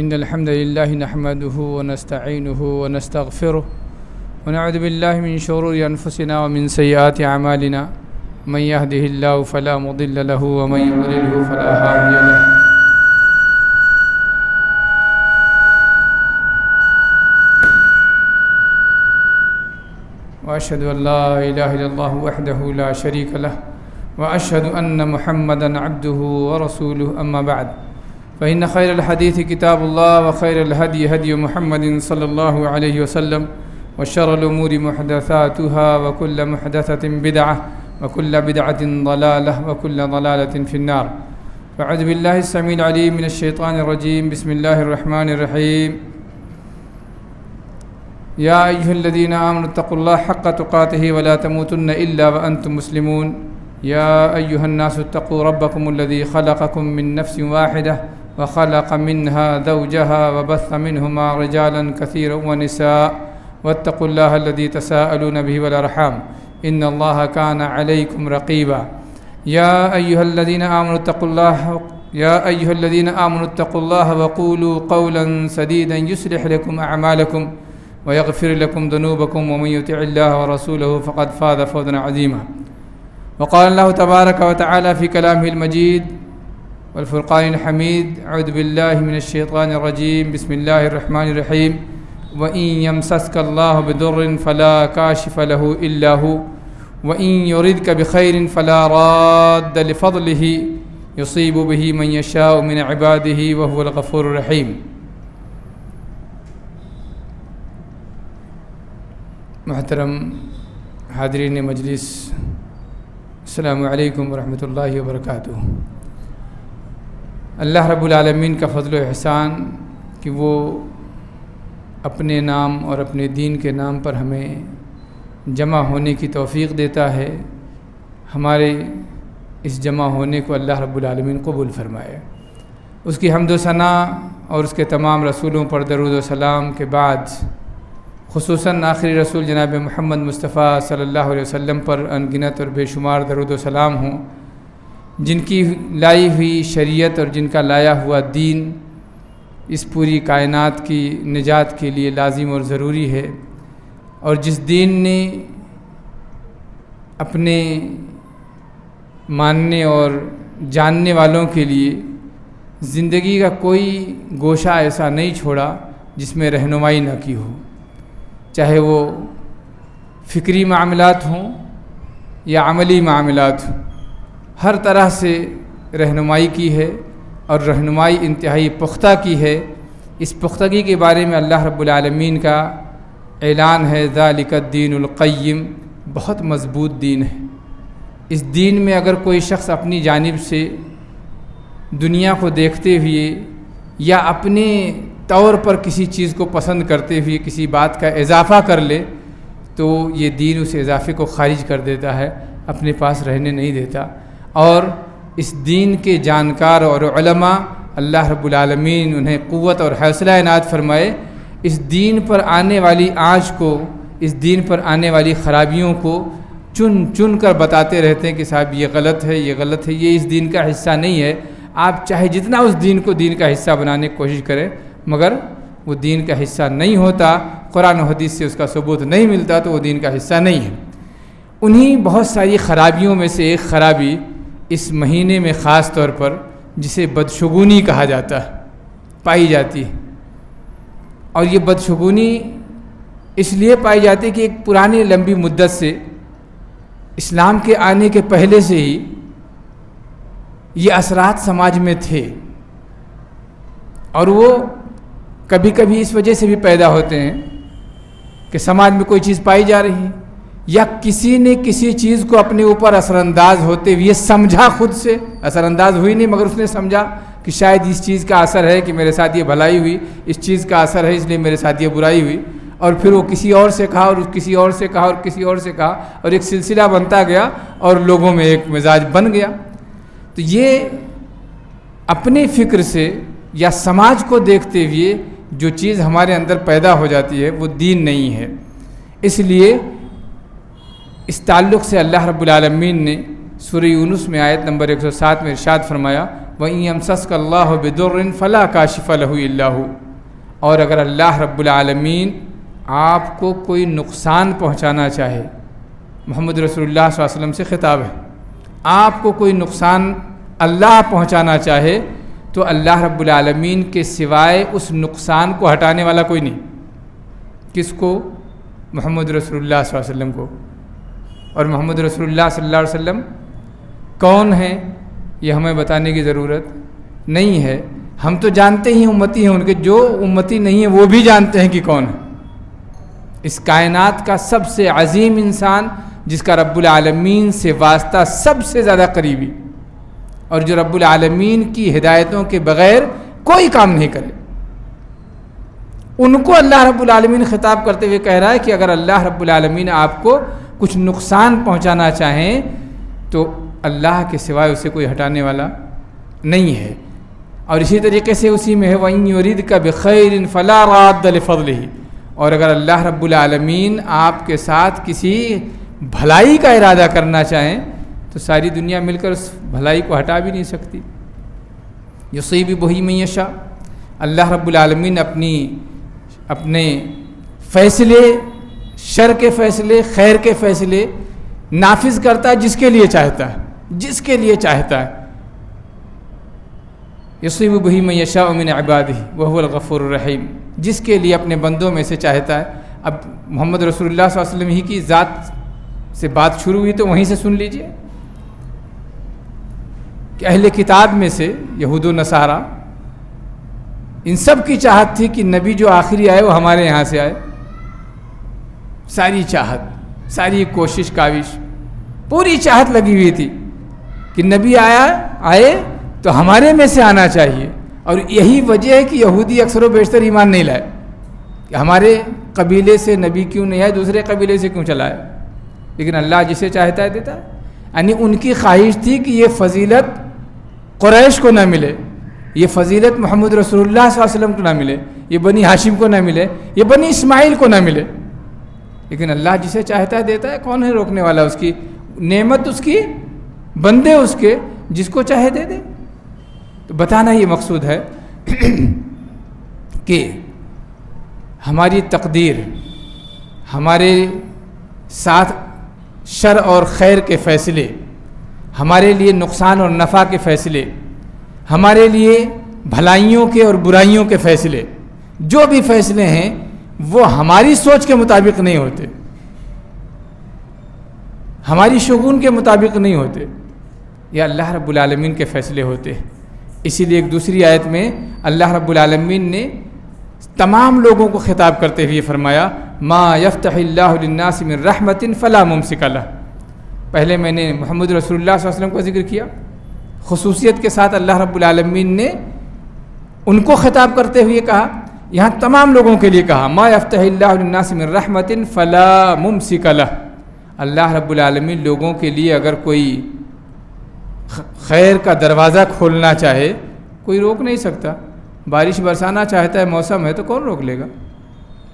إن الحمد لله نحمده ونستعينه ونستغفره ونعوذ بالله من شرور أنفسنا ومن سيئات أعمالنا من يهده الله فلا مضل له ومن يضلله فلا هادي له وأشهد أن لا إله إلا الله وحده لا شريك له وأشهد أن محمدًا عبده ورسوله أما بعد فإن خير الحديث كتاب الله وخير الهدي هدي محمد صلى الله عليه وسلم وشر الأمور محدثاتها وكل محدثة بدعة وكل بدعة ضلالة وكل ضلالة في النار فأعوذ بالله السميع العليم من الشيطان الرجيم بسم الله الرحمن الرحيم يا أيها الذين آمنوا اتقوا الله حق تقاته ولا تموتن إلا وأنتم مسلمون يا أيها الناس اتقوا ربكم الذي خلقكم من نفس واحدة وخلق منها زوجها وبث منهما رجالا كثيرا ونساء واتقوا الله الذي تساءلون به والأرحام إن الله كان عليكم رقيبا يا أيها الذين آمنوا اتقوا الله وقولوا قولا سديدا يصلح لكم أعمالكم ويغفر لكم ذنوبكم ومن يطع الله ورسوله فقد فاز فوزا عظيما وقال الله تبارك وتعالى في كلامه المجيد والفرقان الحميد أعوذ بالله من الشيطان الرجيم بسم الله الرحمن الرحيم وإن يمسسك الله بضر فلا كاشف له إلا هو وإن يردك بخير فلا راد لفضله يصيب به من يشاء من عباده وهو الغفور الرحيم محترم حاضرین مجلس، السلام علیکم ورحمۃ اللہ وبرکاتہ۔ اللہ رب العالمین کا فضل و احسان کہ وہ اپنے نام اور اپنے دین کے نام پر ہمیں جمع ہونے کی توفیق دیتا ہے۔ ہمارے اس جمع ہونے کو اللہ رب العالمین قبول فرمائے۔ اس کی حمد و ثنا اور اس کے تمام رسولوں پر درود و سلام کے بعد خصوصاً آخری رسول جناب محمد مصطفیٰ صلی اللہ علیہ وسلم پر ان گنت اور بے شمار درود و سلام ہوں، جن کی لائی ہوئی شریعت اور جن کا لایا ہوا دین اس پوری کائنات کی نجات کے لیے لازم اور ضروری ہے، اور جس دین نے اپنے ماننے اور جاننے والوں کے لیے زندگی کا کوئی گوشہ ایسا نہیں چھوڑا جس میں رہنمائی نہ کی ہو، چاہے وہ فکری معاملات ہوں یا عملی معاملات ہوں، ہر طرح سے رہنمائی کی ہے اور رہنمائی انتہائی پختہ کی ہے۔ اس پختگی کے بارے میں اللہ رب العالمین کا اعلان ہے ذالک الدین القیم، بہت مضبوط دین ہے۔ اس دین میں اگر کوئی شخص اپنی جانب سے دنیا کو دیکھتے ہوئے یا اپنے طور پر کسی چیز کو پسند کرتے ہوئے کسی بات کا اضافہ کر لے تو یہ دین اس اضافے کو خارج کر دیتا ہے، اپنے پاس رہنے نہیں دیتا۔ اور اس دین کے جانکار اور علماء اللہ رب العالمین انہیں قوت اور حوصلہ عنایت فرمائے، اس دین پر آنے والی آنچ کو، اس دین پر آنے والی خرابیوں کو چن چن کر بتاتے رہتے ہیں کہ صاحب یہ غلط ہے، یہ غلط ہے، یہ اس دین کا حصہ نہیں ہے۔ آپ چاہے جتنا اس دین کو دین کا حصہ بنانے کی کوشش کریں، مگر وہ دین کا حصہ نہیں ہوتا، قرآن و حدیث سے اس کا ثبوت نہیں ملتا تو وہ دین کا حصہ نہیں ہے۔ انہی بہت ساری خرابیوں میں سے ایک خرابی اس مہینے میں خاص طور پر جسے بدشگونی کہا جاتا ہے پائی جاتی ہے، اور یہ بدشگونی اس لیے پائی جاتی ہے کہ ایک پرانی لمبی مدت سے اسلام کے آنے کے پہلے سے ہی یہ اثرات سماج میں تھے، اور وہ کبھی کبھی اس وجہ سے بھی پیدا ہوتے ہیں کہ سماج میں کوئی چیز پائی جا رہی ہے یا کسی نے کسی چیز کو اپنے اوپر اثر انداز ہوتے ہوئے سمجھا، خود سے اثر انداز ہوئی نہیں مگر اس نے سمجھا کہ شاید اس چیز کا اثر ہے کہ میرے ساتھ یہ بھلائی ہوئی، اس چیز کا اثر ہے اس لیے میرے ساتھ یہ برائی ہوئی، اور پھر وہ کسی اور سے کہا اور کسی اور سے کہا اور کسی اور سے کہا اور ایک سلسلہ بنتا گیا اور لوگوں میں ایک مزاج بن گیا۔ تو یہ اپنے فکر سے یا سماج کو دیکھتے ہوئے جو چیز ہمارے اندر پیدا ہو جاتی ہے وہ دین نہیں ہے۔ اس لیے اس تعلق سے اللہ رب العالمین نے سورہ یونس میں آیت نمبر 107 میں ارشاد فرمایا وَإِن يَمْسَسْكَ اللَّهُ بِضُرٍّ فَلَا كَاشِفَ لَهُ إِلَّا هُوَ، اور اگر اللہ رب العالمین آپ کو کوئی نقصان پہنچانا چاہے، محمد رسول اللہ صلی اللہ علیہ وسلم سے خطاب ہے، آپ کو کوئی نقصان اللہ پہنچانا چاہے تو اللہ رب العالمین کے سوائے اس نقصان کو ہٹانے والا کوئی نہیں۔ کس کو؟ محمد رسول اللہ صلی اللہ علیہ وسلم کو۔ اور محمد رسول اللہ صلی اللہ علیہ وسلم کون ہیں یہ ہمیں بتانے کی ضرورت نہیں ہے، ہم تو جانتے ہی امتی ہیں ان کے، جو امتی نہیں ہیں وہ بھی جانتے ہیں کہ کون ہے۔ اس کائنات کا سب سے عظیم انسان جس کا رب العالمین سے واسطہ سب سے زیادہ قریبی، اور جو رب العالمین کی ہدایتوں کے بغیر کوئی کام نہیں کرے، ان کو اللہ رب العالمین خطاب کرتے ہوئے کہہ رہا ہے کہ اگر اللہ رب العالمین آپ کو کچھ نقصان پہنچانا چاہیں تو اللہ کے سوائے اسے کوئی ہٹانے والا نہیں ہے۔ اور اسی طریقے سے اسی میں ہے وَإِن يُرِدْكَ بِخَيْرٍ فَلَا رَادَّ لِفَضْلِهِ، اور اگر اللہ رب العالمین آپ کے ساتھ کسی بھلائی کا ارادہ کرنا چاہیں تو ساری دنیا مل کر اس بھلائی کو ہٹا بھی نہیں سکتی۔ یصیب بہ من یشاء، اللہ رب العالمین اپنے فیصلے، شر کے فیصلے، خیر کے فیصلے نافذ کرتا ہے جس کے لیے چاہتا ہے، جس کے لیے چاہتا ہے۔ یصیب بہ من یشاء من عبادہ وہو الغفور الرحیم، جس کے لیے اپنے بندوں میں سے چاہتا ہے۔ اب محمد رسول اللہ صلی اللہ علیہ وسلم ہی کی ذات سے بات شروع ہوئی تو وہیں سے سن لیجئے کہ اہل کتاب میں سے یہود و نصارہ، ان سب کی چاہت تھی کہ نبی جو آخری آئے وہ ہمارے یہاں سے آئے۔ ساری چاہت، ساری کوشش کاوش، پوری چاہت لگی ہوئی تھی کہ نبی آئے تو ہمارے میں سے آنا چاہیے۔ اور یہی وجہ ہے کہ یہودی اکثر و بیشتر ایمان نہیں لائے کہ ہمارے قبیلے سے نبی کیوں نہیں آئے، دوسرے قبیلے سے کیوں چلا ہے۔ لیکن اللہ جسے چاہتا ہے دیتا ہے۔ یعنی ان کی خواہش تھی کہ یہ فضیلت قریش کو نہ ملے، یہ فضیلت محمد رسول اللہ صلی اللہ علیہ وسلم کو نہ ملے، یہ بنی ہاشم کو نہ ملے، یہ بنی اسماعیل کو نہ ملے۔ لیکن اللہ جسے چاہتا ہے دیتا ہے، کون ہے روکنے والا؟ اس کی نعمت، اس کی بندے اس کے، جس کو چاہے دے دے۔ تو بتانا یہ مقصود ہے کہ ہماری تقدیر، ہمارے ساتھ شر اور خیر کے فیصلے، ہمارے لیے نقصان اور نفع کے فیصلے، ہمارے لیے بھلائیوں کے اور برائیوں کے فیصلے، جو بھی فیصلے ہیں وہ ہماری سوچ کے مطابق نہیں ہوتے، ہماری شگون کے مطابق نہیں ہوتے، یہ اللہ رب العالمین کے فیصلے ہوتے ہیں۔ اسی لیے ایک دوسری آیت میں اللہ رب العالمین نے تمام لوگوں کو خطاب کرتے ہوئے فرمایا ما یفتح اللہ للناس من رحمت فلا ممسک لہ۔ پہلے میں نے محمد رسول اللہ صلی اللہ علیہ وسلم کا ذکر کیا، خصوصیت کے ساتھ اللہ رب العالمین نے ان کو خطاب کرتے ہوئے کہا، یہاں تمام لوگوں کے لیے کہا ما یفتح اللہ للناس من رحمت فلا ممسک لہ۔ اللہ رب العالمین لوگوں کے لیے اگر کوئی خیر کا دروازہ کھولنا چاہے کوئی روک نہیں سکتا۔ بارش برسانا چاہتا ہے، موسم ہے تو کون روک لے گا؟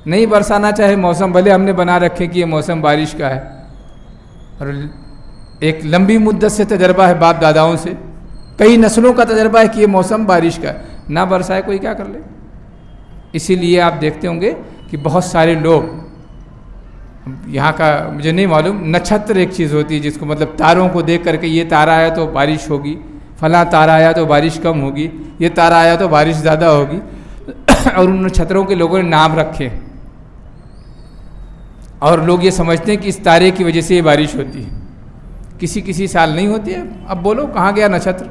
نہیں برسانا چاہے موسم، بھلے ہم نے بنا رکھے کہ یہ موسم بارش کا ہے، اور ایک لمبی مدت سے تجربہ ہے باپ داداؤں سے، کئی نسلوں کا تجربہ ہے کہ یہ موسم بارش کا ہے، نہ برسائے کوئی کیا کر لے۔ اسی لیے آپ دیکھتے ہوں گے کہ بہت سارے لوگ، یہاں کا مجھے نہیں معلوم، نچھتر ایک چیز ہوتی ہے جس کو مطلب تاروں کو دیکھ کر کے یہ تارا آیا تو بارش ہوگی، فلاں تارا آیا تو بارش کم ہوگی، یہ تارا آیا تو بارش زیادہ ہوگی، اور ان نچھتروں کے لوگوں نے نام رکھے، اور لوگ یہ سمجھتے ہیں کہ اس تارے کی وجہ سے یہ بارش ہوتی ہے۔ کسی سال نہیں ہوتی ہے۔ اب بولو کہاں گیا نچھتر؟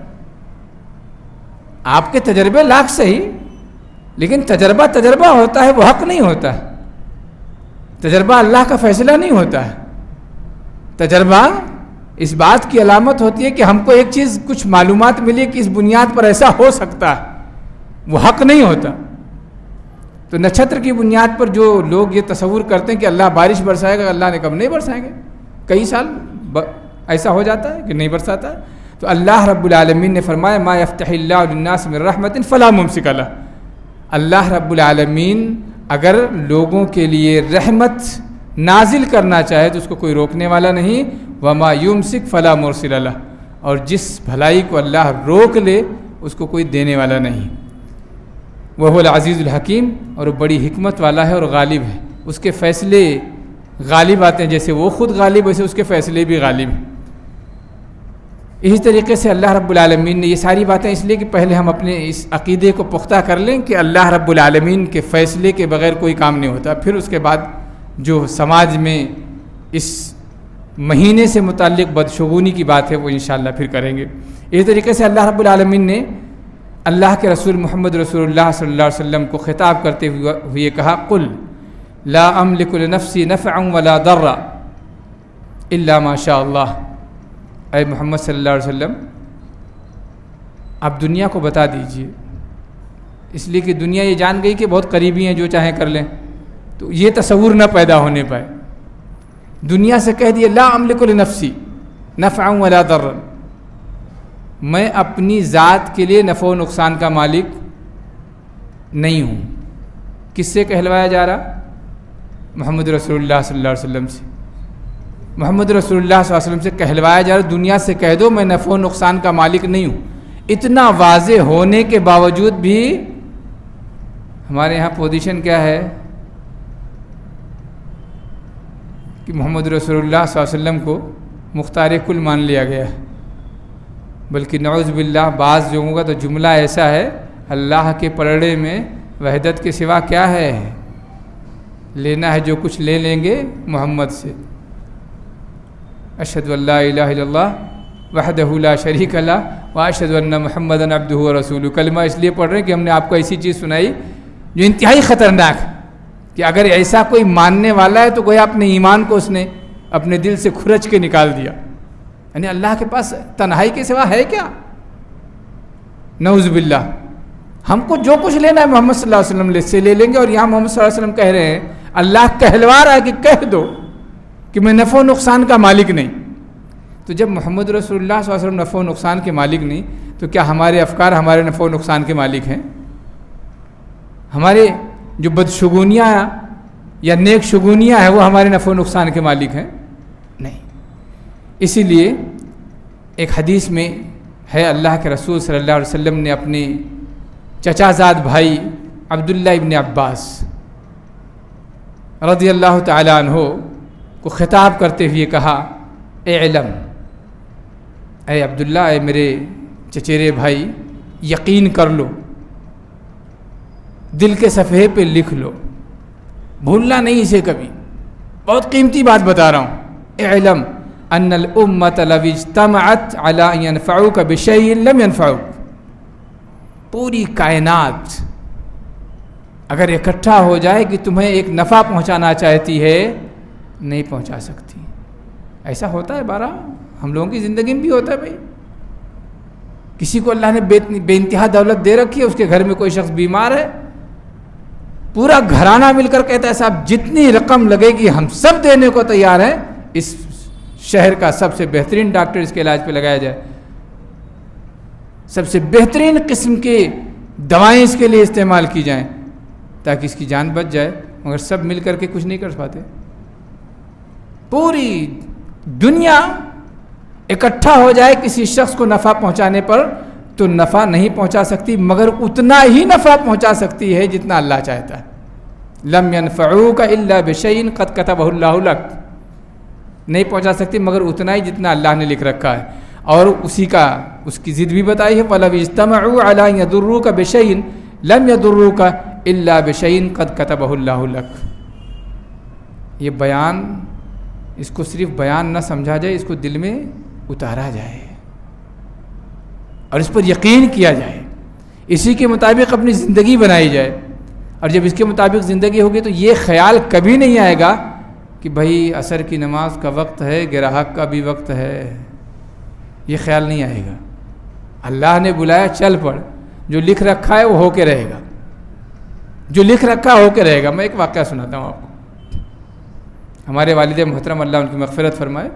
آپ کے تجربے لاکھ صحیح، لیکن تجربہ ہوتا ہے، وہ حق نہیں ہوتا ہے۔ تجربہ اللہ کا فیصلہ نہیں ہوتا ہے۔ تجربہ اس بات کی علامت ہوتی ہے کہ ہم کو ایک چیز، کچھ معلومات ملی کہ اس بنیاد پر ایسا ہو سکتا ہے، وہ حق نہیں ہوتا۔ تو نچھتر کی بنیاد پر جو لوگ یہ تصور کرتے ہیں کہ اللہ بارش برسائے گا، اللہ نے کب نہیں برسائیں گے، کئی سال ایسا ہو جاتا ہے کہ نہیں برساتا ہے۔ تو اللہ رب العالمین نے فرمایا ما یفتح اللہ للناس من رحمت فلا ممسک لہ۔ اللہ رب العالمین اگر لوگوں کے لیے رحمت نازل کرنا چاہے تو اس کو کوئی روکنے والا نہیں، وما یمسک فلا مرسل لہ، اور جس بھلائی کو اللہ روک لے اس کو کوئی دینے والا نہیں. وہ العزیز الحکیم، اور وہ بڑی حکمت والا ہے اور غالب ہے. اس کے فیصلے غالب آتے ہیں، جیسے وہ خود غالب ویسے اس کے فیصلے بھی غالب ہیں. اسی طریقے سے اللہ رب العالمین نے یہ ساری باتیں اس لیے کہ پہلے ہم اپنے اس عقیدے کو پختہ کر لیں کہ اللہ رب العالمین کے فیصلے کے بغیر کوئی کام نہیں ہوتا. پھر اس کے بعد جو سماج میں اس مہینے سے متعلق بدشگونی کی بات ہے وہ انشاءاللہ پھر کریں گے. اسی طریقے سے اللہ رب العالمین نے اللہ کے رسول محمد رسول اللہ صلی اللہ علیہ وسلم کو خطاب کرتے ہوئے کہا قل لا املک لنفسی نفعا ولا ضرا الا ما شاء اللہ. اے محمد صلی اللہ علیہ وسلم آپ دنیا کو بتا دیجئے، اس لیے کہ دنیا یہ جان گئی کہ بہت قریبی ہیں، جو چاہیں کر لیں، تو یہ تصور نہ پیدا ہونے پائے. دنیا سے کہہ دیے لا املک لنفسی نفعا ولا ضرا، میں اپنی ذات کے لیے نفع و نقصان کا مالک نہیں ہوں. کس سے کہلوایا جا رہا؟ محمد رسول اللہ صلی اللہ علیہ وسلم سے. محمد رسول اللہ صلی اللہ علیہ وسلم سے کہلوایا جا رہا دنیا سے کہہ دو میں نفع و نقصان کا مالک نہیں ہوں. اتنا واضح ہونے کے باوجود بھی ہمارے یہاں پوزیشن کیا ہے کہ محمد رسول اللہ صلی اللہ علیہ وسلم کو مختار کل مان لیا گیا ہے. بلکہ نعوذ باللہ بعض لوگوں کا تو جملہ ایسا ہے اللہ کے پلڑے میں وحدت کے سوا کیا ہے، لینا ہے جو کچھ لے لیں گے محمد سے. اشہد ان لا الہ الا اللہ وحدہ لا شریک لہ واشہد ان محمدا عبدہ ورسولہ. کلمہ اس لیے پڑھ رہے ہیں کہ ہم نے آپ کو ایسی چیز سنائی جو انتہائی خطرناک ہے کہ اگر ایسا کوئی ماننے والا ہے تو گویا اپنے ایمان کو اس نے اپنے دل سے کھرچ کے نکال دیا. یعنی اللہ کے پاس تنہائی کے سوا ہے کیا؟ نعوذ باللہ. ہم کو جو کچھ لینا ہے محمد صلی اللہ علیہ وسلم سے لے لیں گے، اور یہاں محمد صلی اللہ علیہ وسلم کہہ رہے ہیں اللہ کہلوا رہا ہے کہ کہہ دو کہ میں نفع و نقصان کا مالک نہیں. تو جب محمد رسول اللہ صلی اللہ علیہ وسلم نفع و نقصان کے مالک نہیں تو کیا ہمارے افکار ہمارے نفع و نقصان کے مالک ہیں؟ ہمارے جو بدشگونیاں یا نیک شگونیاں ہیں وہ ہمارے نفع و نقصان کے مالک ہیں؟ نہیں. اسی لیے ایک حدیث میں ہے اللہ کے رسول صلی اللہ علیہ وسلم نے اپنے چچا زاد بھائی عبداللہ ابن عباس رضی اللہ تعالی عنہ کو خطاب کرتے ہوئے کہا اعلم، اے عبداللہ، اے میرے چچیرے بھائی، یقین کر لو، دل کے صفحے پہ لکھ لو، بھولنا نہیں اسے کبھی، بہت قیمتی بات بتا رہا ہوں. اعلم ان الامت لو اجتمعت علی ان ينفعوک بشیء لم ينفعوک. پوری کائنات اگر اکٹھا ہو جائے کہ تمہیں ایک نفع پہنچانا چاہتی ہے نہیں پہنچا سکتی. ایسا ہوتا ہے بارہ ہم لوگوں کی زندگی میں بھی ہوتا ہے بھائی. کسی کو اللہ نے بے انتہا دولت دے رکھی ہے، اس کے گھر میں کوئی شخص بیمار ہے، پورا گھرانہ مل کر کہتا ہے صاحب جتنی رقم لگے گی ہم سب دینے کو تیار ہیں، اس شہر کا سب سے بہترین ڈاکٹر اس کے علاج پہ لگایا جائے، سب سے بہترین قسم کی دوائیں اس کے لیے استعمال کی جائیں تاکہ اس کی جان بچ جائے. مگر سب مل کر کے کچھ نہیں کر پاتے. پوری دنیا اکٹھا ہو جائے کسی شخص کو نفع پہنچانے پر تو نفع نہیں پہنچا سکتی، مگر اتنا ہی نفع پہنچا سکتی ہے جتنا اللہ چاہتا ہے. لم ينفعوک الا بشیء قد کتبہ اللہ لک. نہیں پہنچا سکتی مگر اتنا ہی جتنا اللہ نے لکھ رکھا ہے. اور اس کی ضد بھی بتائی ہے وَلَوْ اجْتَمَعُوا عَلَىٰ أَن يَضُرُّوكَ بِشَيْءٍ لَمْ يَضُرُّوكَ إِلَّا بِشَيْءٍ قَدْ كَتَبَهُ اللَّهُ لَكَ. یہ بیان، اس کو صرف بیان نہ سمجھا جائے، اس کو دل میں اتارا جائے اور اس پر یقین کیا جائے، اسی کے مطابق اپنی زندگی بنائی جائے. اور جب اس کے مطابق زندگی ہوگی تو یہ خیال کبھی نہیں آئے گا کہ بھائی عصر کی نماز کا وقت ہے، گراہک کا بھی وقت ہے. یہ خیال نہیں آئے گا. اللہ نے بلایا چل پڑ، جو لکھ رکھا ہے وہ ہو کے رہے گا، جو لکھ رکھا ہو کے رہے گا. میں ایک واقعہ سناتا ہوں آپ کو. ہمارے والد محترم اللہ ان کی مغفرت فرمائے،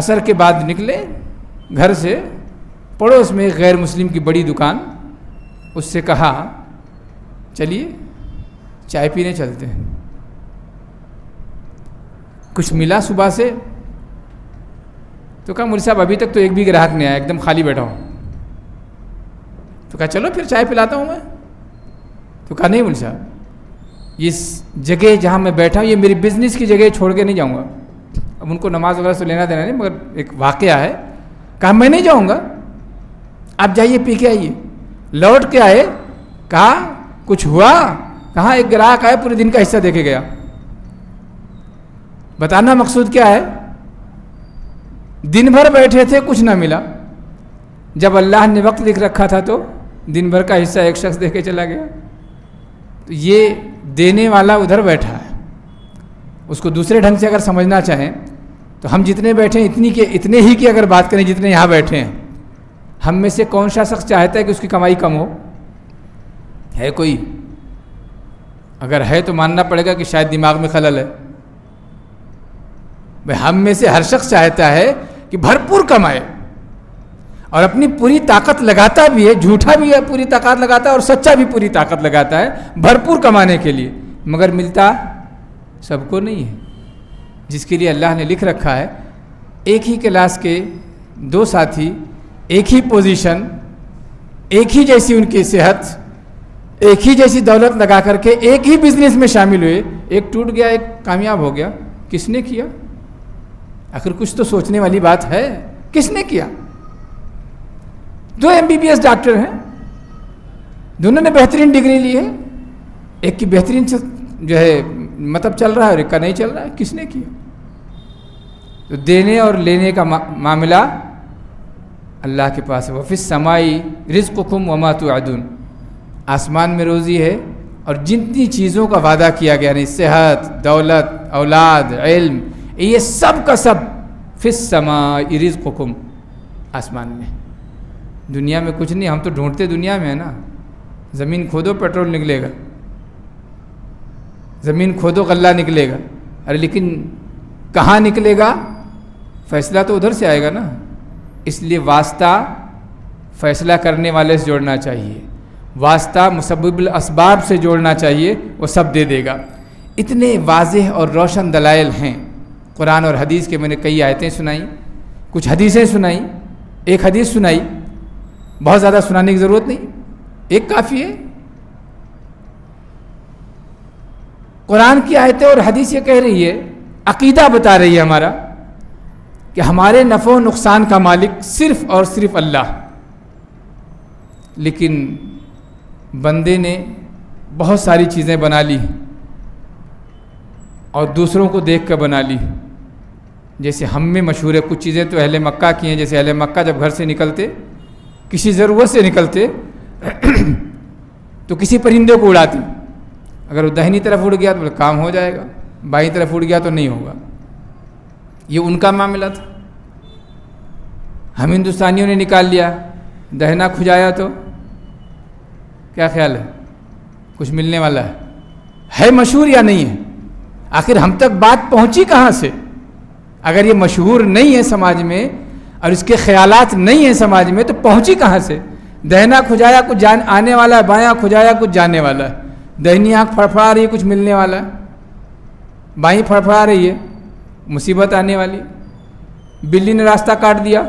عصر کے بعد نکلے گھر سے، پڑوس میں ایک غیر مسلم کی بڑی دکان، اس سے کہا چلیے چائے پینے چلتے ہیں. کچھ ملا صبح سے تو کہا مولوی صاحب ابھی تک تو ایک بھی گراہک نہیں آیا، ایک دم خالی بیٹھا ہوں. تو کہا چلو پھر چائے پلاتا ہوں میں. تو کہا نہیں مول صاحب، اس جگہ جہاں میں بیٹھا ہوں یہ میری بزنس کی جگہ چھوڑ کے نہیں جاؤں گا. اب ان کو نماز وغیرہ سے لینا دینا نہیں، مگر ایک واقعہ ہے. کہا میں نہیں جاؤں گا، آپ جائیے پی کے آئیے. لوٹ کے آئے، کہا کچھ ہوا؟ کہاں ایک گراہک آئے پورے دن کا حصہ دے کے گیا. بتانا مقصود کیا ہے؟ دن بھر بیٹھے تھے کچھ نہ ملا، جب اللہ نے وقت لکھ رکھا تھا تو دن بھر کا حصہ ایک شخص دے کے چلا گیا. تو یہ دینے والا ادھر بیٹھا ہے. اس کو دوسرے ڈھنگ سے اگر سمجھنا چاہیں تو ہم جتنے بیٹھے ہیں اتنے ہی کی اگر بات کریں جتنے یہاں بیٹھے ہیں، ہم میں سے کون سا شخص چاہتا ہے کہ اس کی کمائی کم ہو؟ ہے کوئی؟ اگر ہے تو ماننا پڑے گا کہ شاید دماغ میں خلل ہے. بھائی ہم میں سے ہر شخص چاہتا ہے کہ بھرپور کمائے اور اپنی پوری طاقت لگاتا بھی ہے، جھوٹا بھی ہے پوری طاقت لگاتا ہے اور سچا بھی پوری طاقت لگاتا ہے بھرپور کمانے کے لیے، مگر ملتا سب کو نہیں ہے. جس کے لیے اللہ نے لکھ رکھا ہے ایک ہی کلاس کے دو ساتھی، ایک ہی پوزیشن، ایک ہی جیسی ان کی صحت، ایک ہی جیسی دولت لگا کر کے ایک ہی بزنس میں شامل ہوئے، ایک ٹوٹ گیا ایک کامیاب ہو گیا. کس نے کیا؟ آخر کچھ تو سوچنے والی بات ہے. کس نے کیا؟ دو MBBS ڈاکٹر ہیں، دونوں نے بہترین ڈگری لی ہے، ایک کی بہترین سے جو ہے مطلب چل رہا ہے اور ایک کا نہیں چل رہا ہے. کس نے کیا؟ تو دینے اور لینے کا معاملہ اللہ کے پاس ہے. وَفِي السَّمَاءِ رِزْقُكُمْ وَمَا تُوعَدُونَ. آسمان میں روزی ہے اور جتنی چیزوں کا وعدہ کیا گیا، یعنی صحت، دولت، اولاد، علم، یہ سب کا سب فی السماء رزقکم، آسمان میں. دنیا میں کچھ نہیں، ہم تو ڈھونڈتے دنیا میں ہے نا. زمین کھودو پیٹرول نکلے گا، زمین کھودو غلہ نکلے گا. ارے لیکن کہاں نکلے گا؟ فیصلہ تو ادھر سے آئے گا نا. اس لیے واسطہ فیصلہ کرنے والے سے جوڑنا چاہیے، واسطہ مسبب الاسباب سے جوڑنا چاہیے، وہ سب دے دے گا. اتنے واضح اور روشن دلائل ہیں قرآن اور حدیث کے. میں نے کئی آیتیں سنائیں، کچھ حدیثیں سنائیں، ایک حدیث سنائی، بہت زیادہ سنانے کی ضرورت نہیں، ایک کافی ہے. قرآن کی آیتیں اور حدیث یہ کہہ رہی ہے، عقیدہ بتا رہی ہے ہمارا کہ ہمارے نفع و نقصان کا مالک صرف اور صرف اللہ. لیکن بندے نے بہت ساری چیزیں بنا لی اور دوسروں کو دیکھ کر بنا لی. جیسے ہم میں مشہور ہے کچھ چیزیں تو اہل مکہ کی ہیں. جیسے اہل مکہ جب گھر سے نکلتے، کسی ضرورت سے نکلتے تو کسی پرندے کو اڑاتے. اگر وہ دہنی طرف اڑ گیا تو کام ہو جائے گا، بائیں طرف اڑ گیا تو نہیں ہوگا. یہ ان کا معاملہ تھا. ہم ہندوستانیوں نے نکال لیا، دہنا کھجایا تو کیا خیال ہے؟ کچھ ملنے والا ہے مشہور یا نہیں ہے؟ آخر ہم تک بات پہنچی کہاں سے؟ اگر یہ مشہور نہیں ہے سماج میں اور اس کے خیالات نہیں ہیں سماج میں تو پہنچی کہاں سے؟ دہنا کھجایا کچھ آنے والا ہے، بایاں کھجایا کچھ جانے والا ہے. دہنی آنکھ پھڑپھڑا رہی ہے کچھ ملنے والا ہے، بائیں پھڑپھڑا رہی ہے مصیبت آنے والی. بلی نے راستہ کاٹ دیا،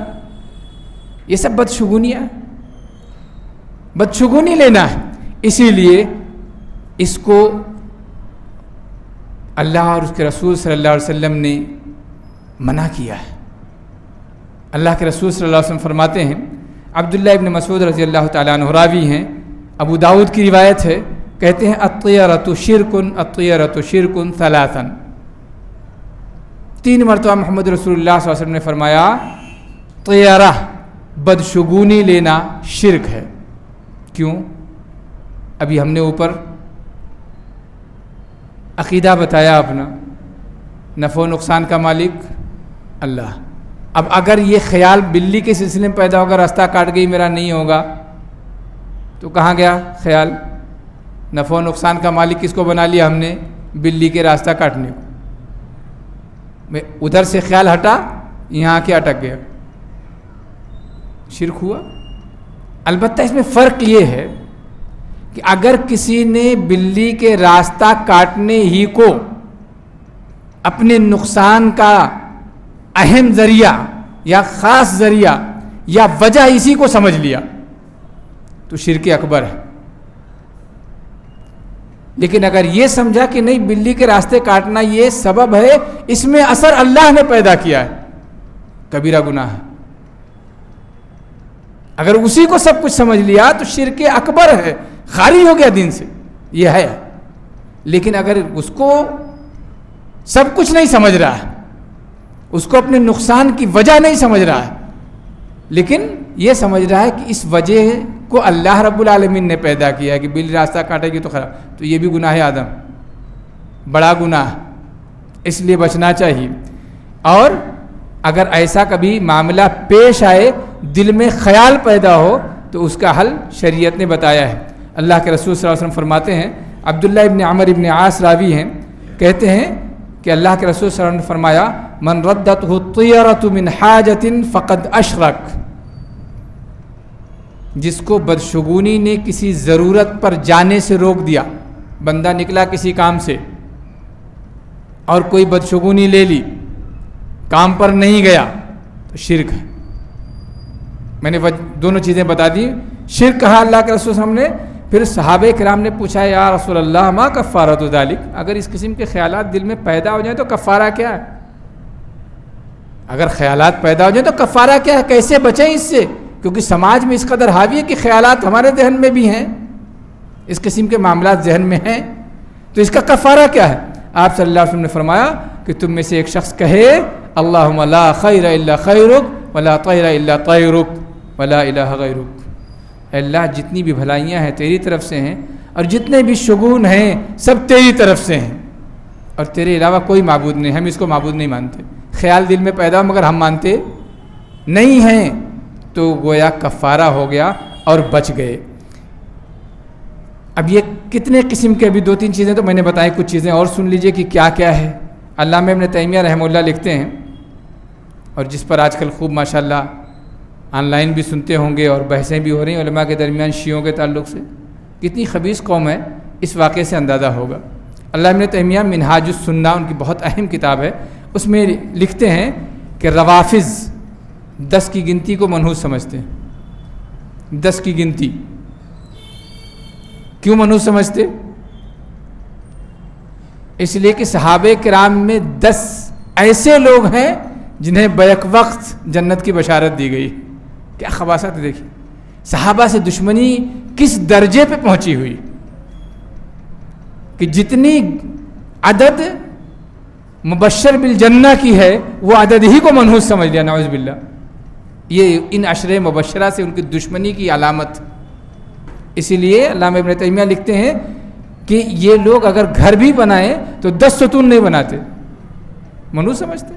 یہ سب بدشگونیاں، بدشگونی لینا ہے. اسی لیے اس کو اللہ اور اس کے رسول صلی اللہ علیہ وسلم نے منع کیا ہے. اللہ کے رسول صلی اللہ علیہ وسلم فرماتے ہیں، عبداللہ ابن مسعود رضی اللہ تعالیٰ عنہ راوی ہیں، ابو داؤد کی روایت ہے، کہتے ہیں الطیرۃ شرک، الطیرۃ شرک ثلاثا. 3 مرتبہ محمد رسول اللہ صلی اللہ علیہ وسلم نے فرمایا طیرہ، بدشگونی لینا شرک ہے. کیوں؟ ابھی ہم نے اوپر عقیدہ بتایا اپنا، نفع و نقصان کا مالک اللہ. اب اگر یہ خیال بلی کے سلسلے میں پیدا ہوگا، راستہ کاٹ گئی میرا نہیں ہوگا، تو کہاں گیا خیال؟ نفع و نقصان کا مالک کس کو بنا لیا ہم نے؟ بلی کے راستہ کاٹنے کو. میں ادھر سے خیال ہٹا، یہاں کے اٹک گیا، شرک ہوا. البتہ اس میں فرق یہ ہے کہ اگر کسی نے بلی کے راستہ کاٹنے ہی کو اپنے نقصان کا اہم ذریعہ یا خاص ذریعہ یا وجہ اسی کو سمجھ لیا، تو تو شرک اکبر ہے. لیکن اگر یہ سمجھا کہ نہیں بلی کے راستے کاٹنا یہ سبب ہے، اس میں اثر اللہ نے پیدا کیا ہے، کبیرہ گناہ ہے. اگر اسی کو سب کچھ سمجھ لیا تو شرک اکبر ہے، خارج ہو گیا دین سے، یہ ہے. لیکن اگر اس کو سب کچھ نہیں سمجھ رہا ہے، اس کو اپنے نقصان کی وجہ نہیں سمجھ رہا ہے، لیکن یہ سمجھ رہا ہے کہ اس وجہ کو اللہ رب العالمین نے پیدا کیا ہے کہ بلی راستہ کاٹے گی تو خراب، تو یہ بھی گناہ آدم، بڑا گناہ، اس لیے بچنا چاہیے. اور اگر ایسا کبھی معاملہ پیش آئے، دل میں خیال پیدا ہو، تو اس کا حل شریعت نے بتایا ہے. اللہ کے رسول صلی اللہ علیہ وسلم فرماتے ہیں، عبداللہ ابن عمر ابن عاص راوی ہیں، کہتے ہیں کہ اللہ کے رسول صلی اللہ علیہ وسلم نے فرمایا، من ردته الطیرۃ من حاجۃ فقد اشرک. جس کو بدشگونی نے کسی ضرورت پر جانے سے روک دیا، بندہ نکلا کسی کام سے اور کوئی بدشگونی لے لی، کام پر نہیں گیا، تو شرک ہے. میں نے دونوں چیزیں بتا دی. شرک کہا اللہ کے رسول صلی اللہ علیہ وسلم نے. پھر صحابہ کرام نے پوچھا، یا رسول اللہ ما کفارۃ ذالک، اگر اس قسم کے خیالات دل میں پیدا ہو جائیں تو کفارہ کیا ہے؟ اگر خیالات پیدا ہو جائیں تو کفارہ کیا ہے؟ کیسے بچیں اس سے؟ کیونکہ سماج میں اس قدر حاوی ہے کہ خیالات ہمارے ذہن میں بھی ہیں، اس قسم کے معاملات ذہن میں ہیں، تو اس کا کفارہ کیا ہے؟ آپ صلی اللہ علیہ وسلم نے فرمایا کہ تم میں سے ایک شخص کہے، اللہم لا خیر الا خیرک ولا طیر الا طیرک ولا الہ غیرک. اے اللہ جتنی بھی بھلائیاں ہیں تیری طرف سے ہیں، اور جتنے بھی شگون ہیں سب تیری طرف سے ہیں، اور تیرے علاوہ کوئی معبود نہیں، ہم اس کو معبود نہیں مانتے. خیال دل میں پیدا ہو مگر ہم مانتے نہیں ہیں، تو گویا کفارہ ہو گیا اور بچ گئے. اب یہ کتنے قسم کے، ابھی 2-3 چیزیں تو میں نے بتائی، کچھ چیزیں اور سن لیجئے کہ کیا کیا ہے. علامہ ابن تیمیہ رحمہ اللہ لکھتے ہیں، اور جس پر آج کل خوب ماشاءاللہ آن لائن بھی سنتے ہوں گے اور بحثیں بھی ہو رہی ہیں علماء کے درمیان شیعوں کے تعلق سے، کتنی خبیث قوم ہے اس واقعے سے اندازہ ہوگا. علامہ ابن تیمیہ منہاج السنہ ان کی بہت اہم کتاب ہے، اس میں لکھتے ہیں کہ روافض 10 کی گنتی کو منحوس سمجھتے ہیں. 10 کی گنتی کیوں منحوس سمجھتے؟ اس لیے کہ صحابہ کرام میں 10 ایسے لوگ ہیں جنہیں بیک وقت جنت کی بشارت دی گئی. کیا خباثت دیکھیں، صحابہ سے دشمنی کس درجے پہ پہنچی ہوئی کہ جتنی عدد مبشر بالجنہ کی ہے وہ عدد ہی کو منحوس سمجھ لیا، نعوذ باللہ. یہ ان عشرے مبشرہ سے ان کی دشمنی کی علامت. اسی لیے علامہ ابن تیمیہ لکھتے ہیں کہ یہ لوگ اگر گھر بھی بنائیں تو 10 ستون نہیں بناتے، منحوس سمجھتے.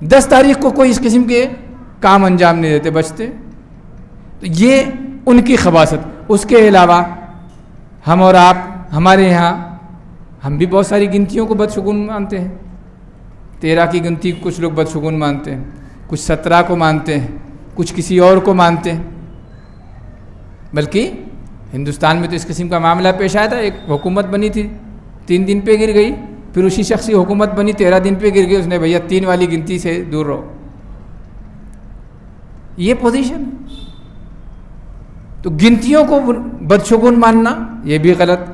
10 تاریخ کو کوئی اس قسم کے کام انجام نہیں دیتے، بچتے. تو یہ ان کی خباثت. اس کے علاوہ ہم اور آپ، ہمارے یہاں ہم بھی بہت ساری گنتیوں کو بدشگون مانتے ہیں. 13 کی گنتی کچھ لوگ بدشگون مانتے ہیں، کچھ 17 کو مانتے ہیں، کچھ کسی اور کو مانتے ہیں. بلکہ ہندوستان میں تو اس قسم کا معاملہ پیش آیا تھا. ایک حکومت بنی تھی، 3 دن پہ گر گئی. پھر اسی شخصی حکومت بنی، 13 دن پہ گر گئی. اس نے بھیا 3 والی گنتی سے دور رہو. یہ پوزیشن. تو گنتیوں کو بدشگون ماننا یہ بھی غلط.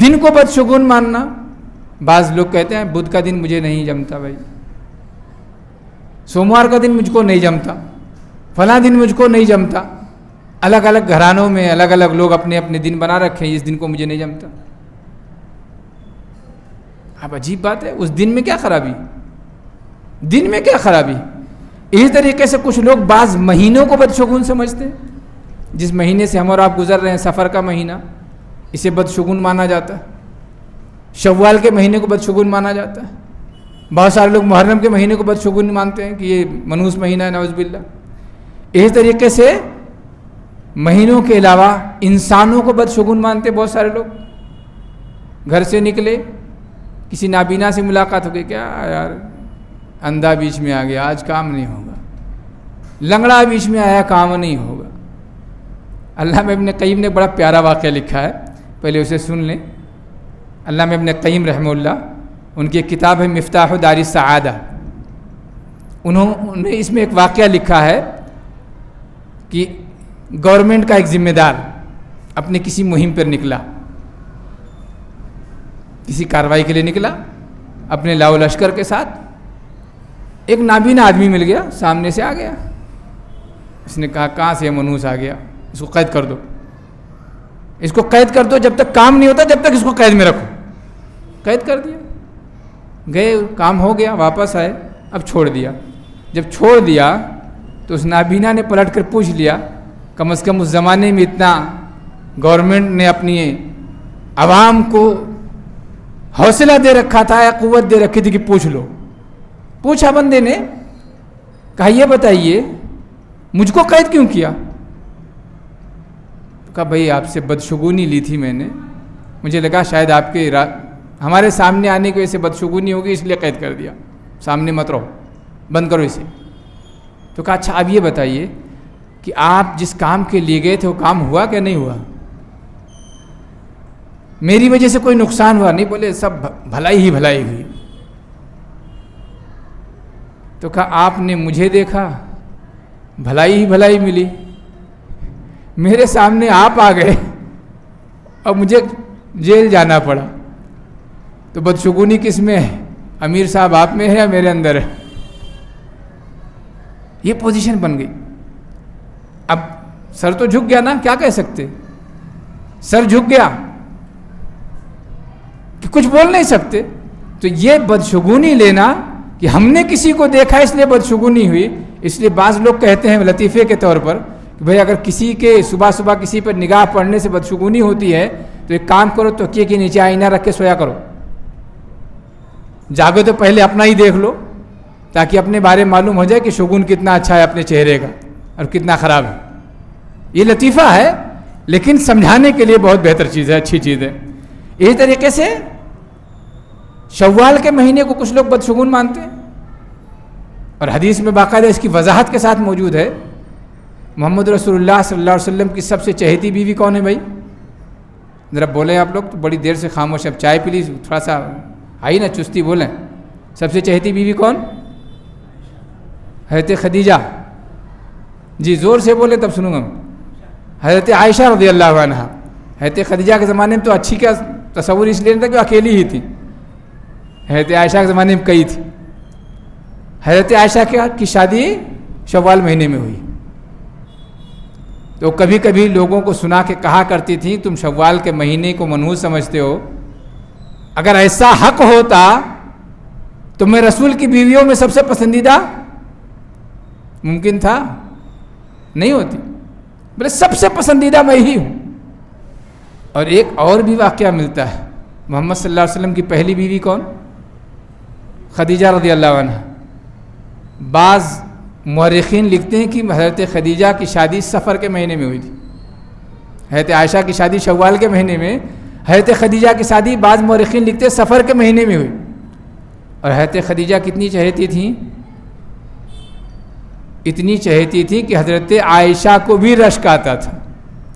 دن کو بدشگون ماننا، بعض لوگ کہتے ہیں بدھ کا دن مجھے نہیں جمتا، بھائی سوموار کا دن مجھ کو نہیں جمتا، فلاں دن مجھ کو نہیں جمتا. الگ الگ گھرانوں میں الگ الگ لوگ اپنے اپنے دن بنا رکھے ہیں، اس دن کو مجھے نہیں جمتا. اب عجیب بات ہے، اس دن میں کیا خرابی؟ دن میں کیا خرابی؟ اسی طریقے سے کچھ لوگ بعض مہینوں کو بدشگون سمجھتے ہیں. جس مہینے سے ہم اور آپ گزر رہے ہیں، سفر کا مہینہ، اسے بدشگون مانا جاتا ہے. شوال کے مہینے کو بدشگون مانا جاتا ہے. بہت سارے لوگ محرم کے مہینے کو بدشگون مانتے ہیں کہ یہ منحوس مہینہ ہے، نعوذ باللہ. اسی طریقے سے مہینوں کے علاوہ انسانوں کو بدشگون مانتے بہت سارے لوگ. گھر سے نکلے، کسی نابینا سے ملاقات ہو گئی، کیا یار اندھا بیچ میں آ گیا، آج کام نہیں ہوگا. لنگڑا بیچ میں آیا، کام نہیں ہوگا. علامہ ابن قیم نے بڑا پیارا واقعہ لکھا ہے، پہلے اسے سن لیں. علامہ ابن قیم رحمہ اللہ، ان کی ایک کتاب ہے مفتاح دار السعادہ. انہوں نے اس میں ایک واقعہ لکھا ہے کہ گورنمنٹ کا ایک ذمہ دار اپنے کسی مہم پر نکلا، کسی کارروائی کے لیے نکلا اپنے لاؤ لشکر کے ساتھ، ایک نابینا آدمی مل گیا، سامنے سے آ گیا، اس نے کہا کہاں سے منحوس آ گیا، اس کو قید کر دو، اس کو قید کر دو، جب تک کام نہیں ہوتا جب تک اس کو قید میں رکھو۔ قید کر دیا، گئے، کام ہو گیا، واپس آئے، اب چھوڑ دیا۔ جب چھوڑ دیا تو اس نابینا نے پلٹ کر پوچھ لیا، کم از کم اس زمانے میں اتنا گورنمنٹ نے اپنی عوام کو حوصلہ دے رکھا تھا یا قوت دے رکھی تھی کہ پوچھ لو۔ پوچھا بندے نے، کہا یہ بتائیے مجھ کو قید کیوں کیا؟ کہا بھئی آپ سے بدشگونی لی تھی میں نے، مجھے لگا شاید آپ کے ہمارے سامنے آنے کی وجہ سے بدشگونی ہوگی، اس لیے قید کر دیا، سامنے مت رہو، بند کرو اسے۔ تو کہا اچھا اب یہ بتائیے کہ آپ جس کام کے لیے گئے تھے وہ کام ہوا کہ نہیں ہوا؟ میری وجہ سے کوئی نقصان ہوا نہیں؟ بولے سب بھلائی ہی بھلائی ہوئی۔ تو کہا آپ نے مجھے دیکھا، بھلائی ہی بھلائی ملی، میرے سامنے آپ آ گئے اور مجھے جیل جانا پڑا، تو بدشگونی کس میں ہے؟ امیر صاحب آپ میں ہے یا میرے اندر ہے؟ یہ پوزیشن بن گئی۔ اب سر تو جھک گیا نا، کیا کہہ سکتے؟ سر جھک گیا کہ کچھ بول نہیں سکتے۔ تو یہ بدشگونی لینا کہ ہم نے کسی کو دیکھا اس لیے بدشگونی ہوئی، اس لیے بعض لوگ کہتے ہیں لطیفے کے طور پر کہ بھئی اگر کسی کے صبح صبح کسی پر نگاہ پڑنے سے بدشگونی ہوتی ہے تو ایک کام کرو، تکیے کے نیچے آئینہ رکھ کے سویا کرو، جاگو تو پہلے اپنا ہی دیکھ لو تاکہ اپنے بارے معلوم ہو جائے کہ شگون کتنا اچھا ہے اپنے چہرے کا اور کتنا خراب ہے۔ یہ لطیفہ ہے لیکن سمجھانے کے لیے بہت بہتر چیز ہے، اچھی چیز ہے۔ اسی طریقے سے شوال کے مہینے کو کچھ لوگ بدشگون مانتے ہیں، اور حدیث میں باقاعدہ اس کی وضاحت کے ساتھ موجود ہے۔ محمد رسول اللہ صلی اللہ علیہ وسلم کی سب سے چہیتی بیوی کون ہے بھائی؟ ذرا بولیں آپ لوگ تو بڑی دیر سے خاموش ہیں، اب چائے پی لی، تھوڑا سا آئی نا چستی، بولیں۔ سب سے چہیتی بیوی کون؟ حضرت خدیجہ۔ جی زور سے بولیں تب سنوں گا۔ حضرت عائشہ رضی اللہ عنہ۔ حضرت خدیجہ کے زمانے میں تو اچھی کا تصور اس لیے نہیں تھا کہ اکیلی ہی تھی، حضرت عائشہ کے زمانے میں کئی تھی۔ حضرت عائشہ کی شادی شوال مہینے میں ہوئی، تو کبھی کبھی لوگوں کو سنا کے کہا کرتی تھی تم شوال کے مہینے کو منحوس سمجھتے ہو، اگر ایسا حق ہوتا تو میں رسول کی بیویوں میں سب سے پسندیدہ ممکن تھا؟ نہیں ہوتی، بلے سب سے پسندیدہ میں ہی ہوں۔ اور ایک اور بھی واقعہ ملتا ہے، محمد صلی اللہ علیہ وسلم کی پہلی بیوی کون؟ خدیجہ رضی اللہ عنہ۔ بعض مورخین لکھتے ہیں کہ حضرت خدیجہ کی شادی سفر کے مہینے میں ہوئی تھی، حضرت عائشہ کی شادی شوال کے مہینے میں، حضرت خدیجہ کی شادی بعض مورخین لکھتے ہیں سفر کے مہینے میں ہوئی۔ اور حضرت خدیجہ کتنی چہیتی تھیں؟ اتنی چہیتی تھی کہ حضرت عائشہ کو بھی رشک آتا تھا۔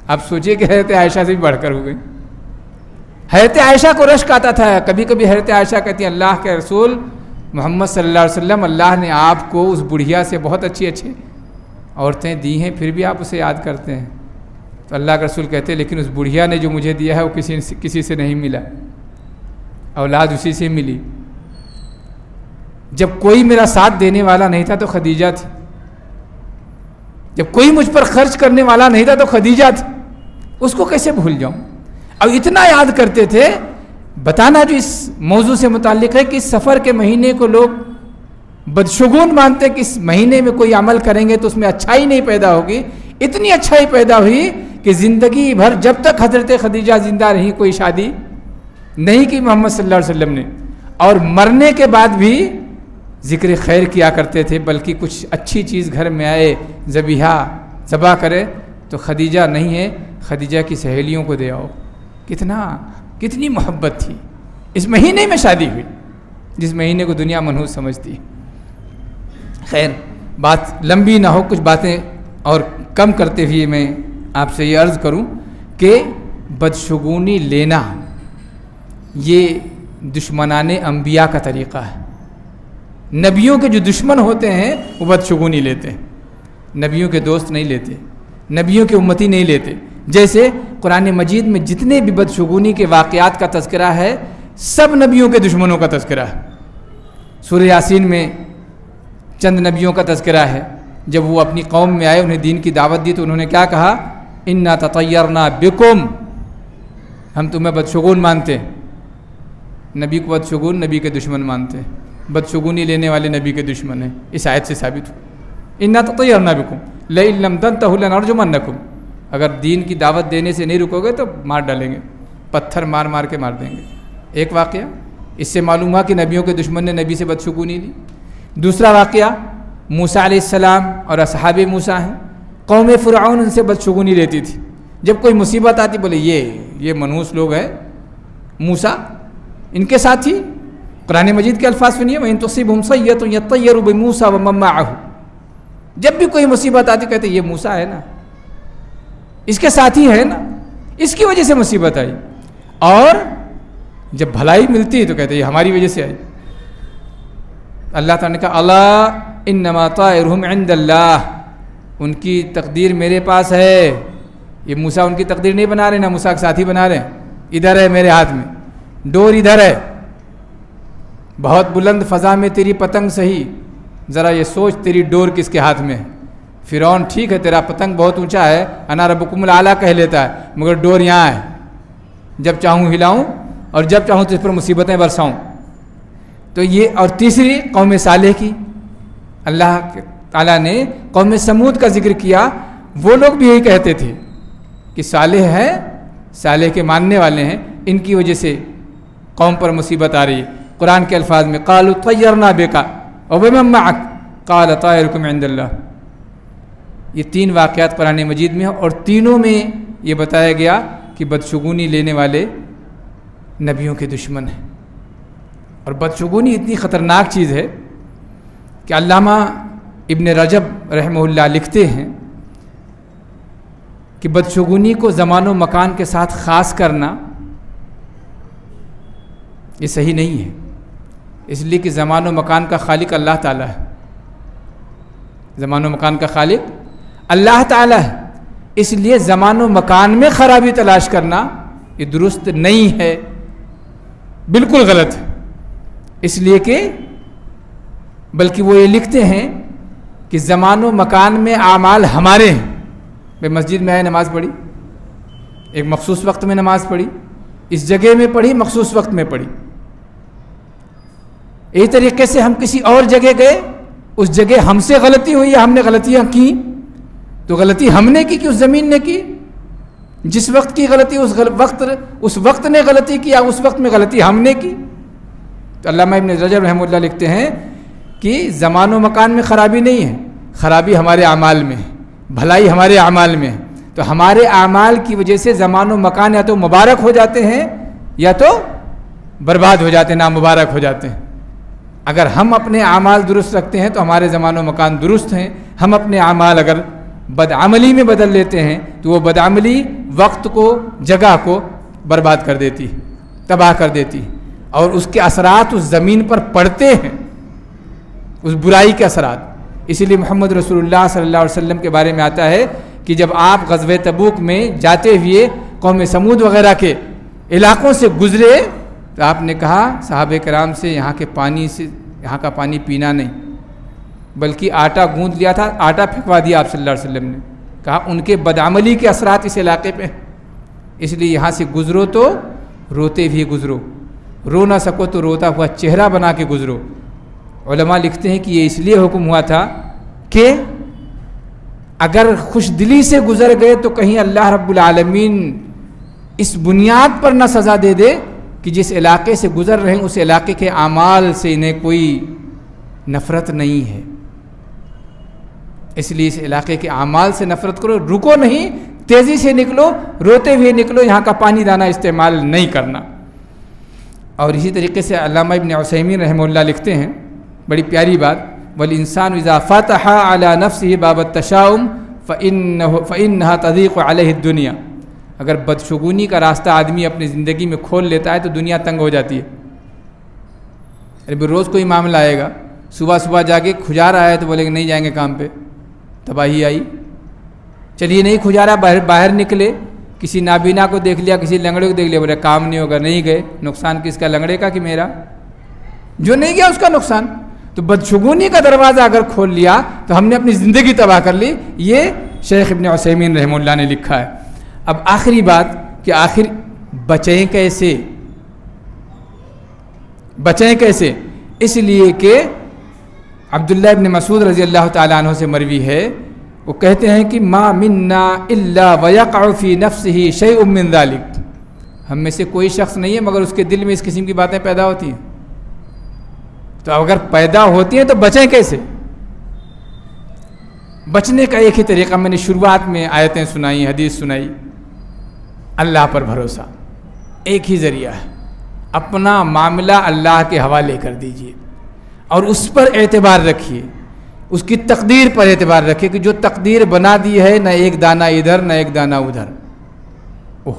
اب سوچئے کہ حضرت عائشہ سے بھی بڑھ کر ہو گئی۔ حضرت عائشہ کو رشک آتا تھا، کبھی کبھی حضرت عائشہ کہتی ہیں اللہ کے رسول محمد صلی اللہ علیہ وسلم، اللہ نے آپ کو اس بڑھیا سے بہت اچھی عورتیں دی ہیں، پھر بھی آپ اسے یاد کرتے ہیں؟ تو اللہ کے رسول کہتے ہیں لیکن اس بڑھیا نے جو مجھے دیا ہے وہ کسی سے نہیں ملا، اولاد اسی سے ملی۔ جب کوئی میرا ساتھ دینے والا نہیں تھا تو خدیجہ تھی، جب کوئی مجھ پر خرچ کرنے والا نہیں تھا تو خدیجہ تھی، اس کو کیسے بھول جاؤں؟ اب اتنا یاد کرتے تھے۔ بتانا جو اس موضوع سے متعلق ہے کہ اس سفر کے مہینے کو لوگ بدشگون مانتے کہ اس مہینے میں کوئی عمل کریں گے تو اس میں اچھائی نہیں پیدا ہوگی، اتنی اچھائی پیدا ہوئی کہ زندگی بھر جب تک حضرت خدیجہ زندہ رہی کوئی شادی نہیں کی محمد صلی اللہ علیہ وسلم نے، اور مرنے کے بعد بھی ذکر خیر کیا کرتے تھے، بلکہ کچھ اچھی چیز گھر میں آئے ذبح کرے تو خدیجہ نہیں ہے، خدیجہ کی سہیلیوں کو دے آؤ۔ کتنی محبت تھی۔ اس مہینے میں شادی ہوئی جس مہینے کو دنیا منحوس سمجھتی ہے۔ خیر بات لمبی نہ ہو، کچھ باتیں اور کم کرتے ہوئے میں آپ سے یہ عرض کروں کہ بدشگونی لینا یہ دشمنان انبیاء کا طریقہ ہے۔ نبیوں کے جو دشمن ہوتے ہیں وہ بدشگونی لیتے ہیں، نبیوں کے دوست نہیں لیتے۔ نبیوں کے امتی نہیں لیتے. جیسے قرآن مجید میں جتنے بھی بدشگونی کے واقعات کا تذکرہ ہے سب نبیوں کے دشمنوں کا تذکرہ ہے. سورہ یاسین میں چند نبیوں کا تذکرہ ہے. جب وہ اپنی قوم میں آئے، انہیں دین کی دعوت دی، تو انہوں نے کیا کہا؟ انا تطیرنا بکم، ہم تمہیں بدشگون مانتے ہیں. نبی کو بدشگون نبی کے دشمن مانتے ہیں. بدشگونی لینے والے نبی کے دشمن ہیں. اس آیت سے ثابت ہو. انا تطیرنا بکم لئن لم تنتہوا لنرجمنکم، اگر دین کی دعوت دینے سے نہیں رکو گے تو مار ڈالیں گے، پتھر مار مار کے مار دیں گے. ایک واقعہ اس سے معلوم ہوا کہ نبیوں کے دشمن نے نبی سے بدشگونی لی. دوسرا واقعہ موسیٰ علیہ السلام اور اصحاب موسیٰ ہیں. قوم فرعون ان سے بدشگونی لیتی تھی. جب کوئی مصیبت آتی بولے یہ منحوس لوگ ہیں موسیٰ، ان کے ساتھ ہی قرآن مجید کے الفاظ سنیے، وَإِن تُصِبْهُمْ سَيِّئَةٌ يَطَّيَّرُوا بِمُوسَىٰ وَمَن مَّعَهُ. جب بھی کوئی مصیبت آتی کہتے یہ موسیٰ ہے نا، اس کے ساتھی ہے نا، اس کی وجہ سے مصیبت آئی. اور جب بھلائی ملتی تو کہتے یہ ہماری وجہ سے آئی. اللہ تعالیٰ نے کہا الا انما طائرهم عند اللہ، ان کی تقدیر میرے پاس ہے. یہ موسیٰ ان کی تقدیر نہیں بنا رہے، نہ موسیٰ کے ساتھی بنا رہے ہیں. ادھر ہے میرے ہاتھ میں، ڈور ادھر ہے. بہت بلند فضا میں تیری پتنگ سہی، ذرا یہ سوچ تیری ڈور کس کے ہاتھ میں ہے. فرعون ٹھیک ہے تیرا پتنگ بہت اونچا ہے، انا ربکم الاعلیٰ کہہ لیتا ہے، مگر ڈور یہاں ہے. جب چاہوں ہلاؤں اور جب چاہوں تو اس پر مصیبتیں برساؤں. تو یہ. اور تیسری قوم صالح کی، اللہ تعالیٰ نے قوم سمود کا ذکر کیا. وہ لوگ بھی یہی کہتے تھے کہ صالح ہے، صالح کے ماننے والے ہیں، ان کی وجہ سے قوم پر مصیبت آ رہی ہے. قرآن کے الفاظ میں قالوا طیرنا بک وبمن معک قال طائرکم عند اللہ. یہ تین واقعات قرآن مجید میں ہیں، اور تینوں میں یہ بتایا گیا کہ بدشگونی لینے والے نبیوں کے دشمن ہیں. اور بدشگونی اتنی خطرناک چیز ہے کہ علامہ ابن رجب رحمہ اللہ لکھتے ہیں کہ بدشگونی کو زمان و مکان کے ساتھ خاص کرنا یہ صحیح نہیں ہے. اس لیے کہ زمان و مکان کا خالق اللہ تعالیٰ ہے. زمان و مکان کا خالق اللہ تعالیٰ ہے. اس لیے زمان و مکان میں خرابی تلاش کرنا یہ درست نہیں ہے، بالکل غلط ہے. اس لیے کہ بلکہ وہ یہ لکھتے ہیں کہ زمان و مکان میں اعمال ہمارے ہیں. بھائی مسجد میں آئے نماز پڑھی، ایک مخصوص وقت میں نماز پڑھی، اس جگہ میں پڑھی، مخصوص وقت میں پڑھی. اسی طریقے سے ہم کسی اور جگہ گئے، اس جگہ ہم سے غلطی ہوئی یا ہم نے غلطیاں کی، تو غلطی ہم نے کی کہ اس زمین نے کی. جس وقت کی غلطی اس وقت نے غلطی کی، یا اس وقت میں غلطی ہم نے کی. تو علامہ ابن رجب رحمہ اللہ لکھتے ہیں کہ زمان و مکان میں خرابی نہیں ہے، خرابی ہمارے اعمال میں ہے، بھلائی ہمارے اعمال میں ہے. تو ہمارے اعمال کی وجہ سے زمان و مکان یا تو مبارک ہو جاتے ہیں یا تو برباد ہو جاتے ہیں، نامبارک ہو جاتے ہیں. اگر ہم اپنے اعمال درست رکھتے ہیں تو ہمارے زمان و مکان درست ہیں. ہم اپنے اعمال اگر بدعملی میں بدل لیتے ہیں تو وہ بدعملی وقت کو، جگہ کو برباد کر دیتی، تباہ کر دیتی، اور اس کے اثرات اس زمین پر پڑتے ہیں، اس برائی کے اثرات. اسی لیے محمد رسول اللہ صلی اللہ علیہ وسلم کے بارے میں آتا ہے کہ جب آپ غزوہ تبوک میں جاتے ہوئے قوم سمود وغیرہ کے علاقوں سے گزرے تو آپ نے کہا صحابہ کرام سے یہاں کا پانی پینا نہیں، بلکہ آٹا گوندھ لیا تھا، آٹا پھینکوا دیا آپ صلی اللہ علیہ وسلم نے. کہا ان کے بدعملی کے اثرات اس علاقے پہ، اس لیے یہاں سے گزرو تو روتے ہوئے گزرو، رو نہ سکو تو روتا ہوا چہرہ بنا کے گزرو. علماء لکھتے ہیں کہ یہ اس لیے حکم ہوا تھا کہ اگر خوش دلی سے گزر گئے تو کہیں اللہ رب العالمین اس بنیاد پر نہ سزا دے دے کہ جس علاقے سے گزر رہے ہیں اس علاقے کے اعمال سے انہیں کوئی نفرت نہیں ہے. اس لیے اس علاقے کے اعمال سے نفرت کرو، رکو نہیں، تیزی سے نکلو، روتے ہوئے نکلو، یہاں کا پانی دانہ استعمال نہیں کرنا. اور اسی طریقے سے علامہ ابن عثیمین رحمہ اللہ لکھتے ہیں بڑی پیاری بات، وَالْإِنسَانُ إِذَا فَتَحَ عَلَى نَفْسِهِ بَابَ التَّشَاؤُمِ فَإِنَّهَا تَضِيقُ عَلَيْهِ الدُّنْيَا. اگر بدشگونی کا راستہ آدمی اپنی زندگی میں کھول لیتا ہے تو دنیا تنگ ہو جاتی ہے. روز کوئی معاملہ آئے گا، صبح جا کے کھجا رہا ہے تو بولے کہ نہیں جائیں گے کام پہ، تباہی آئی. چلیے نہیں کھجا رہا، باہر نکلے، کسی نابینا کو دیکھ لیا، کسی لنگڑے کو دیکھ لیا، بولے کام نہیں ہوگا، نہیں گئے، نقصان کس کا، لنگڑے کا کہ میرا؟ جو نہیں گیا اس کا نقصان۔ تو بدشگونی کا دروازہ اگر کھول لیا تو ہم نے اپنی زندگی تباہ کر لی، یہ شیخ ابن عثیمین رحمہ اللہ نے لکھا ہے۔ اب آخری بات کہ آخر بچیں کیسے؟ بچیں کیسے؟ اس لیے کہ عبداللہ ابن مسعود رضی اللہ تعالیٰ عنہ سے مروی ہے، وہ کہتے ہیں کہ ما منا الا ویقع فی نفسہ شیء من ذلک، ہم میں سے کوئی شخص نہیں ہے مگر اس کے دل میں اس قسم کی باتیں پیدا ہوتی ہیں۔ تو اگر پیدا ہوتی ہیں تو بچیں کیسے؟ بچنے کا ایک ہی طریقہ، میں نے شروعات میں آیتیں سنائی، حدیث سنائی، اللہ پر بھروسہ ایک ہی ذریعہ ہے۔ اپنا معاملہ اللہ کے حوالے کر دیجئے اور اس پر اعتبار رکھیے، اس کی تقدیر پر اعتبار رکھیے کہ جو تقدیر بنا دی ہے، نہ ایک دانہ ادھر نہ ایک دانہ ادھر،